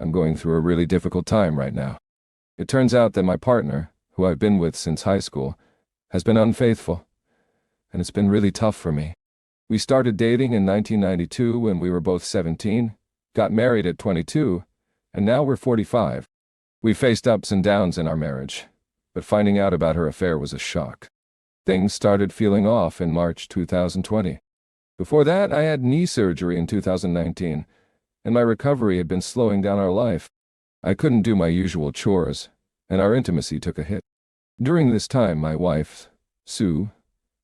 I'm going through a really difficult time right now. It turns out that my partner, who I've been with since high school, has been unfaithful, and it's been really tough for me. We started dating in 1992 when we were both 17, got married at 22, and now we're 45. We faced ups and downs in our marriage, but finding out about her affair was a shock. Things started feeling off in March 2020. Before that, I had knee surgery in 2019, and my recovery had been slowing down our life. I couldn't do my usual chores, and our intimacy took a hit. During this time, my wife, Sue,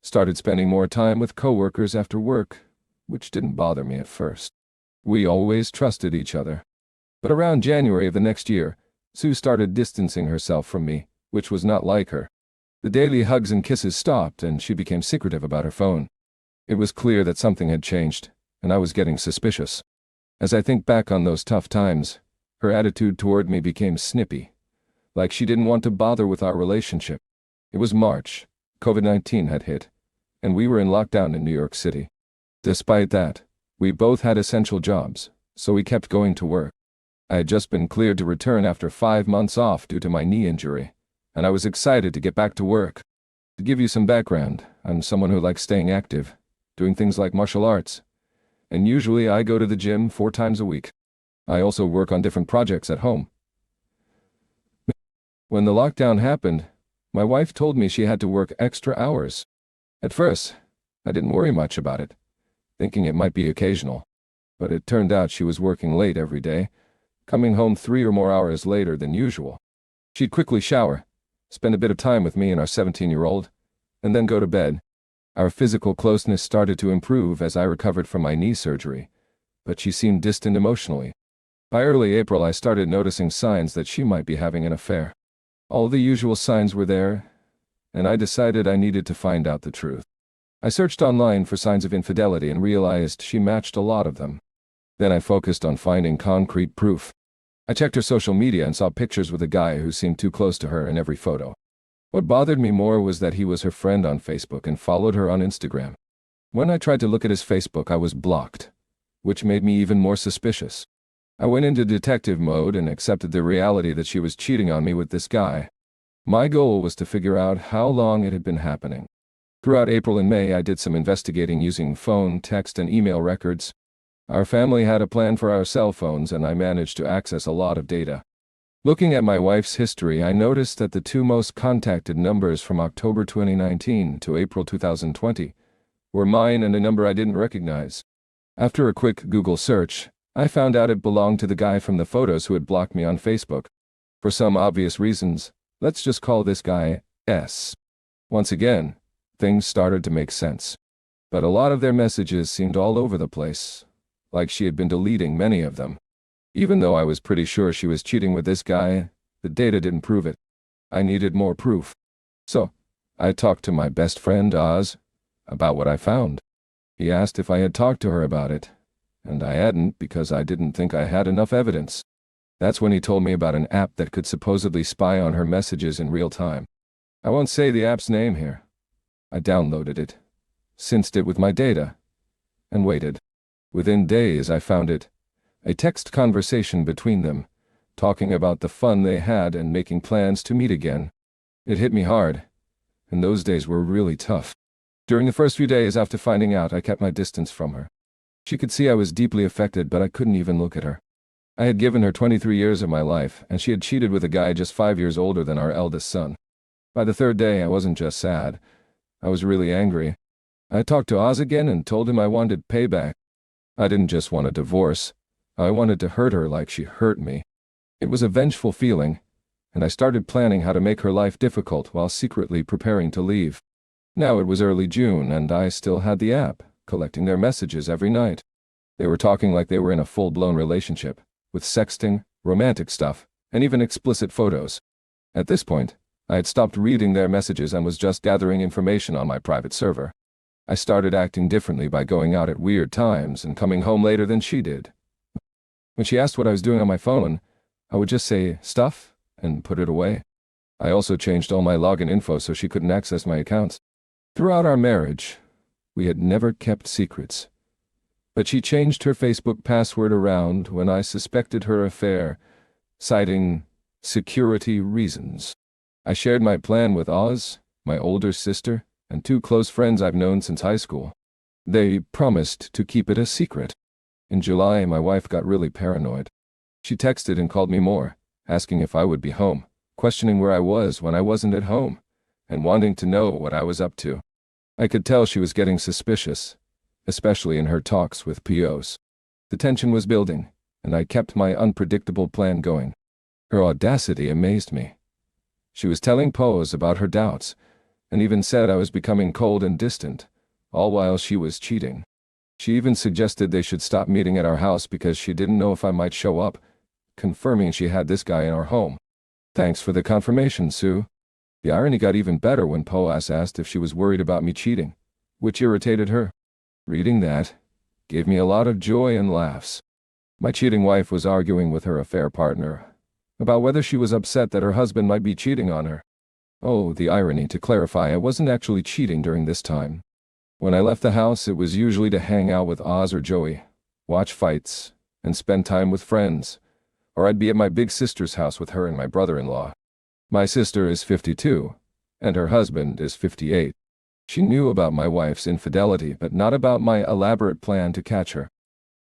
started spending more time with coworkers after work, which didn't bother me at first. We always trusted each other. But around January of the next year, Sue started distancing herself from me, which was not like her. The daily hugs and kisses stopped, and she became secretive about her phone. It was clear that something had changed, and I was getting suspicious. As I think back on those tough times, her attitude toward me became snippy, like she didn't want to bother with our relationship. It was March. COVID-19 had hit, and we were in lockdown in New York City. Despite that, we both had essential jobs, so we kept going to work. I had just been cleared to return after 5 months off due to my knee injury, and I was excited to get back to work. To give you some background, I'm someone who likes staying active, doing things like martial arts, and usually I go to the gym 4 times a week. I also work on different projects at home. When the lockdown happened, my wife told me she had to work extra hours. At first, I didn't worry much about it, thinking it might be occasional. But it turned out she was working late every day, coming home 3 or more hours later than usual. She'd quickly shower, spend a bit of time with me and our 17-year-old, and then go to bed. Our physical closeness started to improve as I recovered from my knee surgery, but she seemed distant emotionally. By early April, I started noticing signs that she might be having an affair. All the usual signs were there, and I decided I needed to find out the truth. I searched online for signs of infidelity and realized she matched a lot of them. Then I focused on finding concrete proof. I checked her social media and saw pictures with a guy who seemed too close to her in every photo. What bothered me more was that he was her friend on Facebook and followed her on Instagram. When I tried to look at his Facebook, I was blocked, which made me even more suspicious. I went into detective mode and accepted the reality that she was cheating on me with this guy. My goal was to figure out how long it had been happening. Throughout April and May, I did some investigating using phone, text, and email records. Our family had a plan for our cell phones, and I managed to access a lot of data. Looking at my wife's history, I noticed that the 2 most contacted numbers from October 2019 to April 2020 were mine and a number I didn't recognize. After a quick Google search, I found out it belonged to the guy from the photos who had blocked me on Facebook. For some obvious reasons, let's just call this guy S. Once again, things started to make sense. But a lot of their messages seemed all over the place, like she had been deleting many of them. Even though I was pretty sure she was cheating with this guy, the data didn't prove it. I needed more proof. So, I talked to my best friend, Oz, about what I found. He asked if I had talked to her about it, and I hadn't because I didn't think I had enough evidence. That's when he told me about an app that could supposedly spy on her messages in real time. I won't say the app's name here. I downloaded it, synced it with my data, and waited. Within days, I found it. A text conversation between them, talking about the fun they had and making plans to meet again. It hit me hard, and those days were really tough. During the first few days after finding out, I kept my distance from her. She could see I was deeply affected, but I couldn't even look at her. I had given her 23 years of my life, and she had cheated with a guy just 5 years older than our eldest son. By the 3rd day, I wasn't just sad. I was really angry. I talked to Oz again and told him I wanted payback. I didn't just want a divorce. I wanted to hurt her like she hurt me. It was a vengeful feeling, and I started planning how to make her life difficult while secretly preparing to leave. Now it was early June, and I still had the app, collecting their messages every night. They were talking like they were in a full-blown relationship, with sexting, romantic stuff, and even explicit photos. At this point, I had stopped reading their messages and was just gathering information on my private server. I started acting differently by going out at weird times and coming home later than she did. When she asked what I was doing on my phone, I would just say, "Stuff," and put it away. I also changed all my login info so she couldn't access my accounts. Throughout our marriage, we had never kept secrets. But she changed her Facebook password around when I suspected her affair, citing security reasons. I shared my plan with Oz, my older sister, and two close friends I've known since high school. They promised to keep it a secret. In July, my wife got really paranoid. She texted and called me more, asking if I would be home, questioning where I was when I wasn't at home, and wanting to know what I was up to. I could tell she was getting suspicious, especially in her talks with POs. The tension was building, and I kept my unpredictable plan going. Her audacity amazed me. She was telling POs about her doubts, and even said I was becoming cold and distant, all while she was cheating. She even suggested they should stop meeting at our house because she didn't know if I might show up, confirming she had this guy in our home. Thanks for the confirmation, Sue. The irony got even better when Poas asked if she was worried about me cheating, which irritated her. Reading that gave me a lot of joy and laughs. My cheating wife was arguing with her affair partner about whether she was upset that her husband might be cheating on her. Oh, the irony. To clarify, I wasn't actually cheating during this time. When I left the house, it was usually to hang out with Oz or Joey, watch fights, and spend time with friends, or I'd be at my big sister's house with her and my brother-in-law. My sister is 52, and her husband is 58. She knew about my wife's infidelity, but not about my elaborate plan to catch her.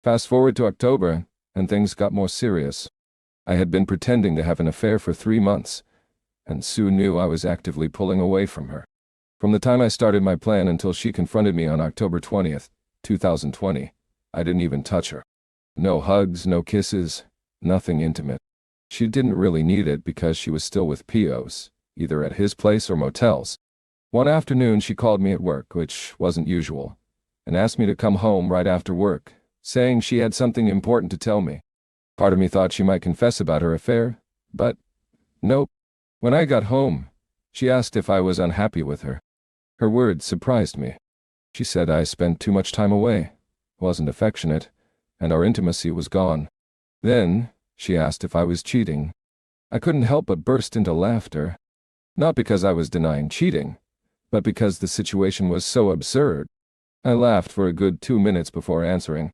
Fast forward to October, and things got more serious. I had been pretending to have an affair for 3 months, and Sue knew I was actively pulling away from her. From the time I started my plan until she confronted me on October 20th, 2020, I didn't even touch her. No hugs, no kisses, nothing intimate. She didn't really need it because she was still with POs, either at his place or motels. One afternoon she called me at work, which wasn't usual, and asked me to come home right after work, saying she had something important to tell me. Part of me thought she might confess about her affair, but nope. When I got home, she asked if I was unhappy with her. Her words surprised me. She said I spent too much time away, wasn't affectionate, and our intimacy was gone. Then, she asked if I was cheating. I couldn't help but burst into laughter. Not because I was denying cheating, but because the situation was so absurd. I laughed for a good 2 minutes before answering.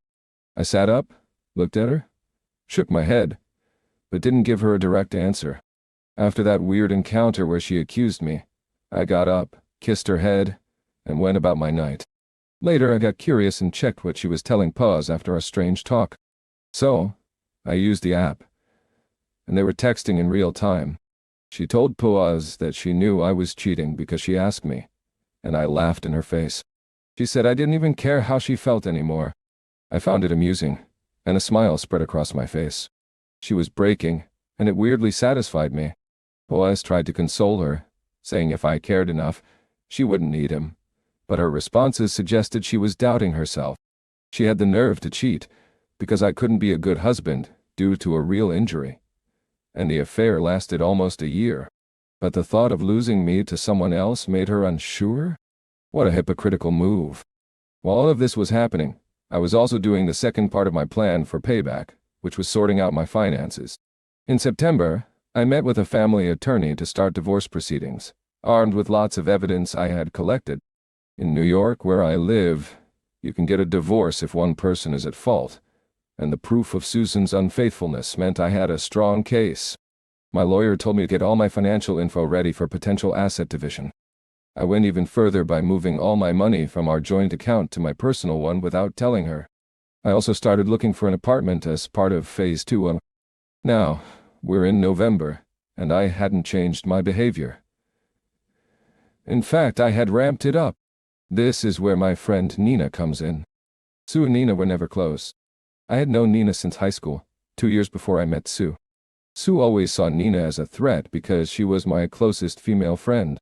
I sat up, looked at her, shook my head, but didn't give her a direct answer. After that weird encounter where she accused me, I got up, kissed her head, and went about my night. Later, I got curious and checked what she was telling Paz after our strange talk. So, I used the app, and they were texting in real time. She told Paz that she knew I was cheating because she asked me, and I laughed in her face. She said I didn't even care how she felt anymore. I found it amusing, and a smile spread across my face. She was breaking, and it weirdly satisfied me. Paz tried to console her, saying if I cared enough, she wouldn't need him, but her responses suggested she was doubting herself. She had the nerve to cheat, because I couldn't be a good husband due to a real injury. And the affair lasted almost a year. But the thought of losing me to someone else made her unsure? What a hypocritical move. While all of this was happening, I was also doing the second part of my plan for payback, which was sorting out my finances. In September, I met with a family attorney to start divorce proceedings, armed with lots of evidence I had collected. In New York, where I live, you can get a divorce if one person is at fault, and the proof of Susan's unfaithfulness meant I had a strong case. My lawyer told me to get all my financial info ready for potential asset division. I went even further by moving all my money from our joint account to my personal one without telling her. I also started looking for an apartment as part of Phase 2. Now, we're in November, and I hadn't changed my behavior. In fact, I had ramped it up. This is where my friend Nina comes in. Sue and Nina were never close. I had known Nina since high school, 2 years before I met Sue. Sue always saw Nina as a threat because she was my closest female friend.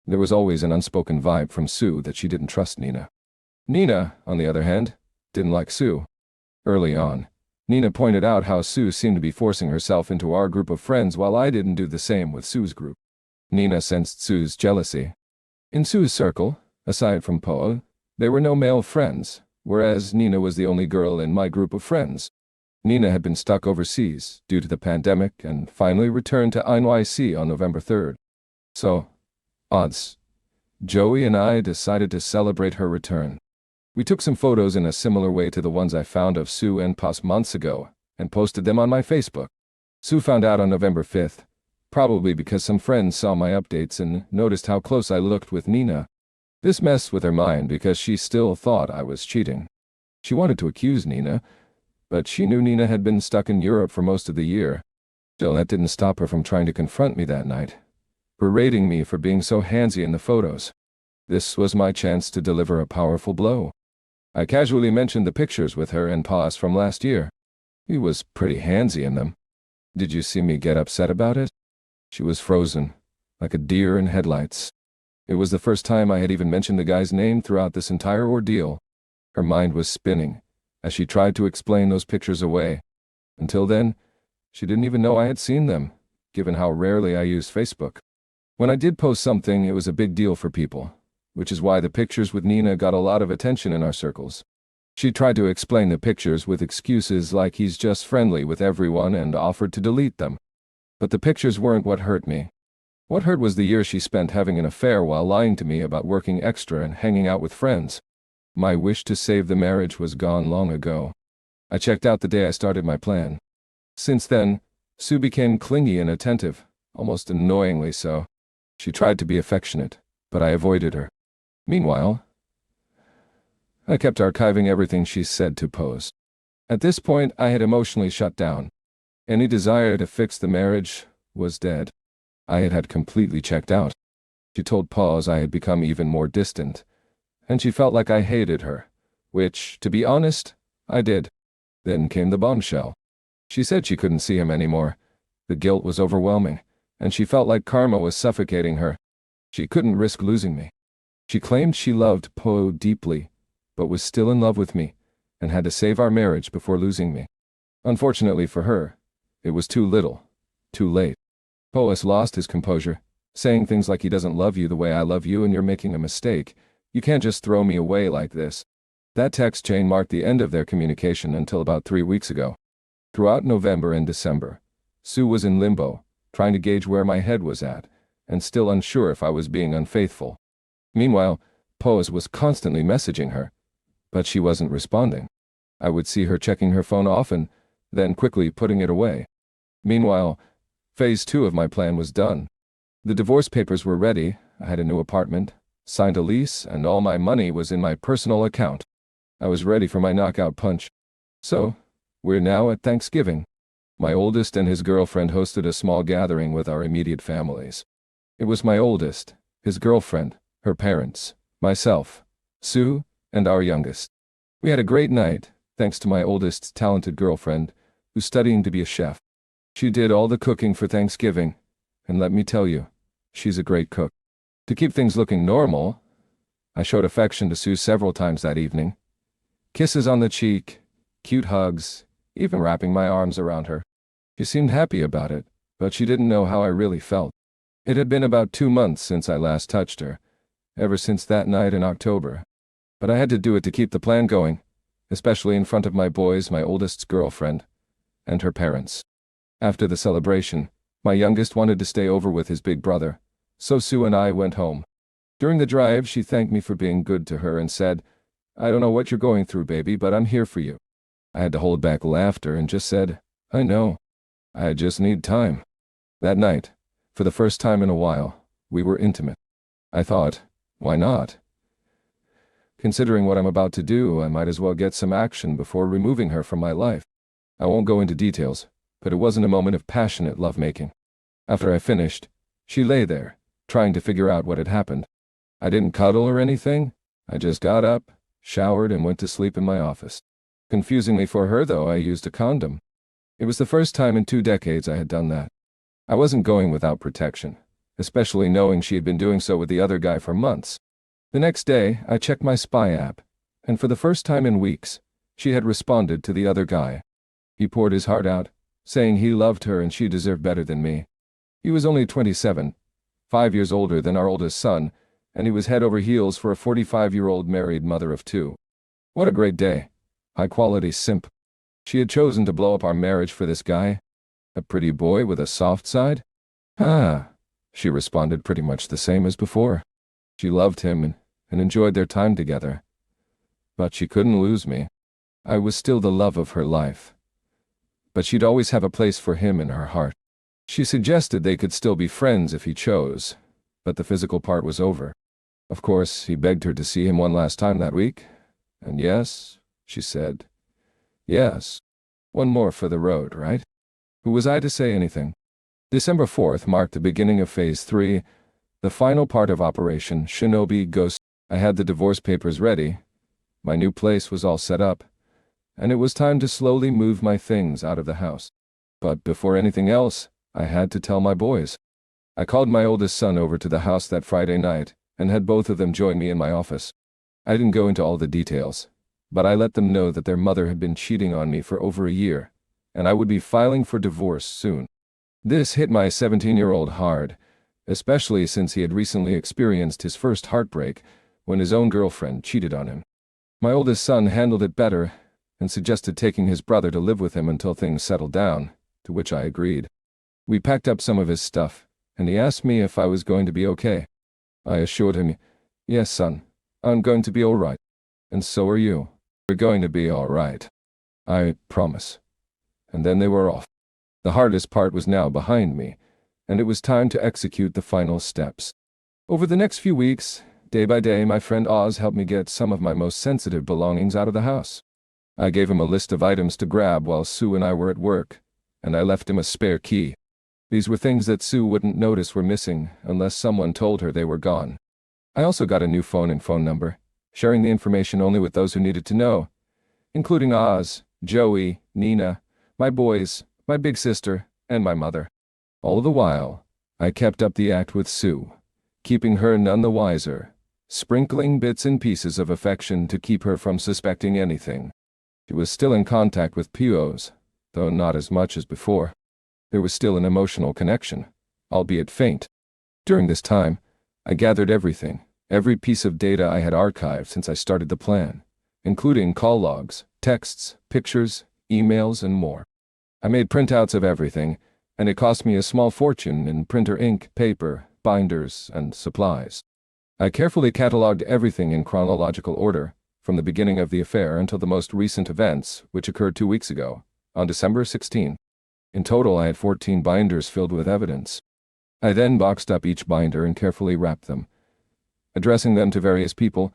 There was always an unspoken vibe from Sue that she didn't trust Nina. Nina, on the other hand, didn't like Sue. Early on, Nina pointed out how Sue seemed to be forcing herself into our group of friends while I didn't do the same with Sue's group. Nina sensed Sue's jealousy. In Sue's circle, aside from Poa, there were no male friends, whereas Nina was the only girl in my group of friends. Nina had been stuck overseas due to the pandemic and finally returned to NYC on November 3rd. So, odds. Joey and I decided to celebrate her return. We took some photos in a similar way to the ones I found of Sue and Paz months ago and posted them on my Facebook. Sue found out on November 5th, probably because some friends saw my updates and noticed how close I looked with Nina. This messed with her mind because she still thought I was cheating. She wanted to accuse Nina, but she knew Nina had been stuck in Europe for most of the year. Still, that didn't stop her from trying to confront me that night, berating me for being so handsy in the photos. This was my chance to deliver a powerful blow. I casually mentioned the pictures with her and Pa's from last year. He was pretty handsy in them. Did you see me get upset about it? She was frozen, like a deer in headlights. It was the first time I had even mentioned the guy's name throughout this entire ordeal. Her mind was spinning as she tried to explain those pictures away. Until then, she didn't even know I had seen them, given how rarely I use Facebook. When I did post something, it was a big deal for people, which is why the pictures with Nina got a lot of attention in our circles. She tried to explain the pictures with excuses like he's just friendly with everyone and offered to delete them. But the pictures weren't what hurt me. What hurt was the year she spent having an affair while lying to me about working extra and hanging out with friends. My wish to save the marriage was gone long ago. I checked out the day I started my plan. Since then, Sue became clingy and attentive, almost annoyingly so. She tried to be affectionate, but I avoided her. Meanwhile, I kept archiving everything she said to post. At this point, I had emotionally shut down. Any desire to fix the marriage was dead. I had completely checked out. She told Paws I had become even more distant, and she felt like I hated her, which, to be honest, I did. Then came the bombshell. She said she couldn't see him anymore. The guilt was overwhelming, and she felt like karma was suffocating her. She couldn't risk losing me. She claimed she loved Po deeply, but was still in love with me, and had to save our marriage before losing me. Unfortunately for her, it was too little, too late. Poas lost his composure, saying things like he doesn't love you the way I love you and you're making a mistake. You can't just throw me away like this. That text chain marked the end of their communication until about 3 weeks ago. Throughout November and December, Sue was in limbo, trying to gauge where my head was at, and still unsure if I was being unfaithful. Meanwhile, Poas was constantly messaging her, but she wasn't responding. I would see her checking her phone often, then quickly putting it away. Meanwhile, Phase 2 of my plan was done. The divorce papers were ready, I had a new apartment, signed a lease, and all my money was in my personal account. I was ready for my knockout punch. So, we're now at Thanksgiving. My oldest and his girlfriend hosted a small gathering with our immediate families. It was my oldest, his girlfriend, her parents, myself, Sue, and our youngest. We had a great night, thanks to my oldest's talented girlfriend, who's studying to be a chef. She did all the cooking for Thanksgiving, and let me tell you, she's a great cook. To keep things looking normal, I showed affection to Sue several times that evening. Kisses on the cheek, cute hugs, even wrapping my arms around her. She seemed happy about it, but she didn't know how I really felt. It had been about 2 months since I last touched her, ever since that night in October. But I had to do it to keep the plan going, especially in front of my boys, my oldest's girlfriend, and her parents. After the celebration, my youngest wanted to stay over with his big brother, so Sue and I went home. During the drive, she thanked me for being good to her and said, "I don't know what you're going through, baby, but I'm here for you." I had to hold back laughter and just said, "I know. I just need time." That night, for the first time in a while, we were intimate. I thought, why not? Considering what I'm about to do, I might as well get some action before removing her from my life. I won't go into details, but it wasn't a moment of passionate lovemaking. After I finished, she lay there, trying to figure out what had happened. I didn't cuddle or anything. I just got up, showered, and went to sleep in my office. Confusingly for her, though, I used a condom. It was the first time in 2 decades I had done that. I wasn't going without protection, especially knowing she had been doing so with the other guy for months. The next day, I checked my spy app, and for the first time in weeks, she had responded to the other guy. He poured his heart out, saying he loved her and she deserved better than me. He was only 27, 5 years older than our oldest son, and he was head over heels for a 45-year-old married mother of 2. What a great day. High-quality simp. She had chosen to blow up our marriage for this guy? A pretty boy with a soft side? Ah, she responded pretty much the same as before. She loved him and enjoyed their time together. But she couldn't lose me. I was still the love of her life. but she'd always have a place for him in her heart. She suggested they could still be friends if he chose, but the physical part was over. Of course, he begged her to see him one last time that week, and yes, she said, yes, one more for the road, right? Who was I to say anything? December 4th marked the beginning of Phase 3, the final part of Operation Shinobi Ghost. I had the divorce papers ready, my new place was all set up, and it was time to slowly move my things out of the house. But before anything else, I had to tell my boys. I called my oldest son over to the house that Friday night and had both of them join me in my office. I didn't go into all the details, but I let them know that their mother had been cheating on me for over a year, and I would be filing for divorce soon. This hit my 17-year-old hard, especially since he had recently experienced his first heartbreak when his own girlfriend cheated on him. My oldest son handled it better and suggested taking his brother to live with him until things settled down, to which I agreed. We packed up some of his stuff, and he asked me if I was going to be okay. I assured him, yes, son, I'm going to be all right. And so are you. We're going to be all right. I promise. And then they were off. The hardest part was now behind me, and it was time to execute the final steps. Over the next few weeks, day by day, my friend Oz helped me get some of my most sensitive belongings out of the house. I gave him a list of items to grab while Sue and I were at work, and I left him a spare key. These were things that Sue wouldn't notice were missing unless someone told her they were gone. I also got a new phone and phone number, sharing the information only with those who needed to know, including Oz, Joey, Nina, my boys, my big sister, and my mother. All the while, I kept up the act with Sue, keeping her none the wiser, sprinkling bits and pieces of affection to keep her from suspecting anything. She was still in contact with Pios, though not as much as before. There was still an emotional connection, albeit faint. During this time, I gathered everything, every piece of data I had archived since I started the plan, including call logs, texts, pictures, emails, and more. I made printouts of everything, and it cost me a small fortune in printer ink, paper, binders, and supplies. I carefully cataloged everything in chronological order, from the beginning of the affair until the most recent events, which occurred 2 weeks ago, on December 16. In total, I had 14 binders filled with evidence. I then boxed up each binder and carefully wrapped them, addressing them to various people,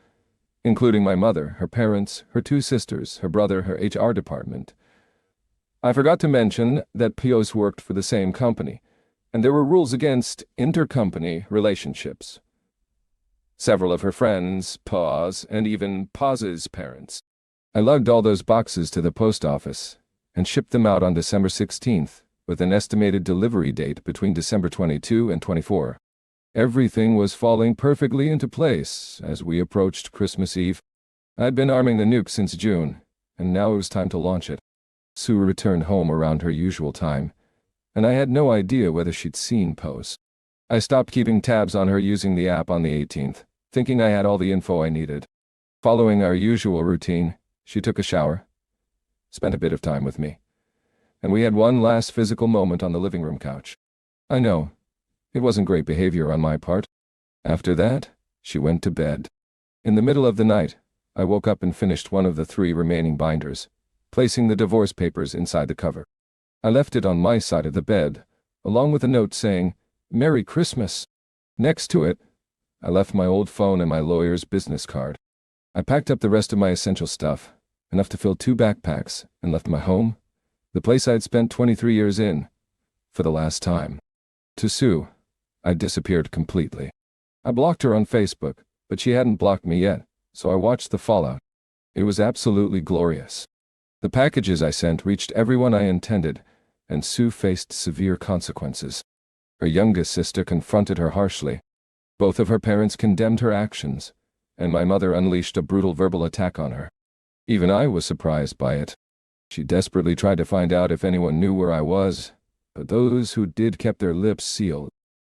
including my mother, her parents, her 2 sisters, her brother, her HR department. I forgot to mention that Pios worked for the same company, and there were rules against intercompany relationships. Several of her friends, Pa's, and even Paz's parents. I lugged all those boxes to the post office and shipped them out on December 16th, with an estimated delivery date between December 22 and 24. Everything was falling perfectly into place as we approached Christmas Eve. I'd been arming the nuke since June, and now it was time to launch it. Sue returned home around her usual time, and I had no idea whether she'd seen Pose. I stopped keeping tabs on her using the app on the 18th, thinking I had all the info I needed. Following our usual routine, she took a shower, spent a bit of time with me, and we had one last physical moment on the living room couch. I know, it wasn't great behavior on my part. After that, she went to bed. In the middle of the night, I woke up and finished one of the 3 remaining binders, placing the divorce papers inside the cover. I left it on my side of the bed, along with a note saying, "Merry Christmas." Next to it, I left my old phone and my lawyer's business card. I packed up the rest of my essential stuff, enough to fill 2 backpacks, and left my home, the place I'd spent 23 years in, for the last time. To Sue, I disappeared completely. I blocked her on Facebook, but she hadn't blocked me yet, so I watched the fallout. It was absolutely glorious. The packages I sent reached everyone I intended, and Sue faced severe consequences. Her youngest sister confronted her harshly. Both of her parents condemned her actions, and my mother unleashed a brutal verbal attack on her. Even I was surprised by it. She desperately tried to find out if anyone knew where I was, but those who did kept their lips sealed.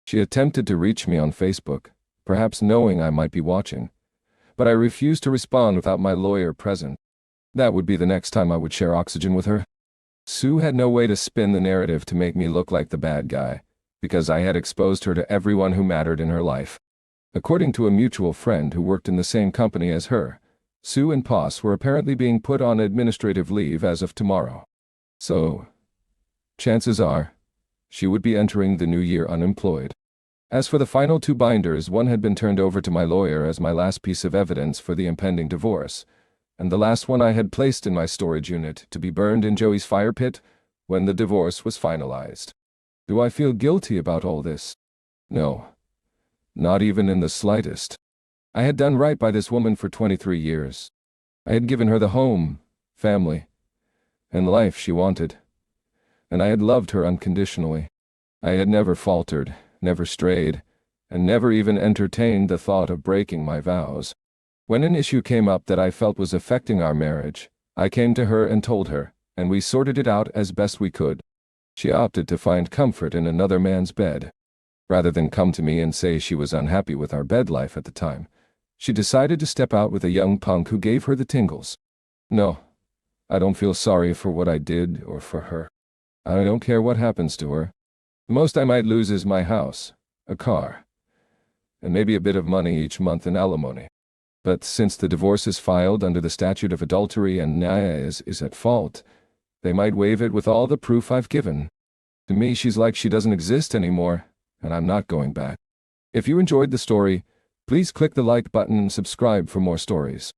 She attempted to reach me on Facebook, perhaps knowing I might be watching, but I refused to respond without my lawyer present. That would be the next time I would share oxygen with her. Sue had no way to spin the narrative to make me look like the bad guy, because I had exposed her to everyone who mattered in her life. According to a mutual friend who worked in the same company as her, Sue and Poss were apparently being put on administrative leave as of tomorrow. So, chances are she would be entering the new year unemployed. As for the final 2 binders, one had been turned over to my lawyer as my last piece of evidence for the impending divorce, and the last one I had placed in my storage unit to be burned in Joey's fire pit when the divorce was finalized. Do I feel guilty about all this? No, not even in the slightest. I had done right by this woman for 23 years. I had given her the home, family, and life she wanted, and I had loved her unconditionally. I had never faltered, never strayed, and never even entertained the thought of breaking my vows. When an issue came up that I felt was affecting our marriage, I came to her and told her, and we sorted it out as best we could. She opted to find comfort in another man's bed. Rather than come to me and say she was unhappy with our bed life at the time, she decided to step out with a young punk who gave her the tingles. No, I don't feel sorry for what I did or for her. I don't care what happens to her. The most I might lose is my house, a car, and maybe a bit of money each month in alimony. But since the divorce is filed under the statute of adultery and Naya is at fault, they might waive it with all the proof I've given. To me, she's like she doesn't exist anymore, and I'm not going back. If you enjoyed the story, please click the like button and subscribe for more stories.